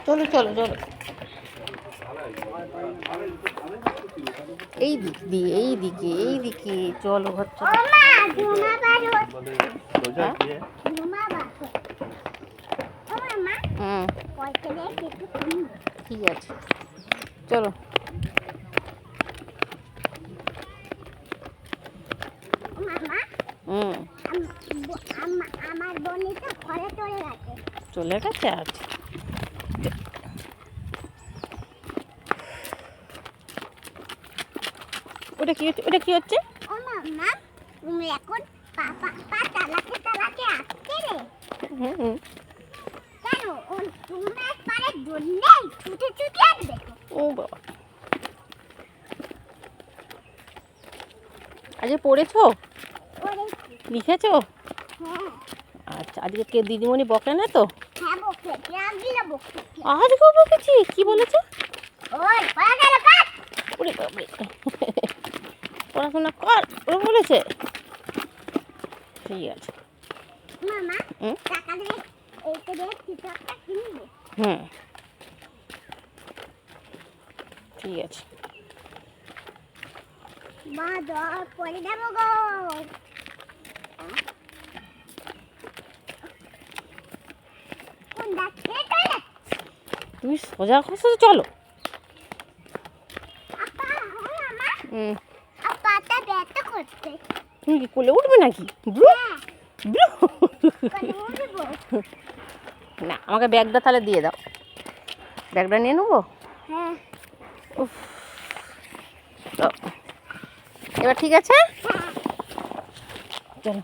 চলো চলো চলো, এই দিক দিয়ে এইদিকে চলো ঘর চলো। ঠিক আছে চলো। আমার বোনই তো ঘরে চলে গেছে। চলে গেছে? আচ্ছা ওটা কি হচ্ছে? ওটা কি হচ্ছে? ও মামা, তুমি এখন পাপা পা চালাতে চালাতে আসছে রে। কেন ও তুমি পারে জন্যে ছুটে ছুটে আসবে? ও বাবা, আজকে পড়েছো? লিখেছো? হ্যাঁ। আচ্ছা, আজকে কে দিদিমণি বকে না তো? হ্যাঁ বকেছি, আজকে বকেছি। আজকেও বকেছি? কি বলেছো? ওই পড়া গেল কাট। ওরে বাবারে, পড়াশোনা কর ও বলেছে? ঠিক আছে। মামা টাকা দিয়ে এইটা দিয়ে কিছু একটা কিনবো। হুম ঠিক আছে। মা দর পরে দেবো গো। কোন ডাক্তার কইলে? তুমি সোজা খসে চলো। আপা মামা আপাটা ব্যথা করছে। তুমি কি কোলে উঠবে নাকি? ব্রু হ্যাঁ ব্রু। কোলে উঠবো। না, আমাকে ব্যাগটা তাহলে দিয়ে দাও, ব্যাগটা নিয়ে নেবো। হ্যাঁ উফ, তো এবার ঠিক আছে, চলো।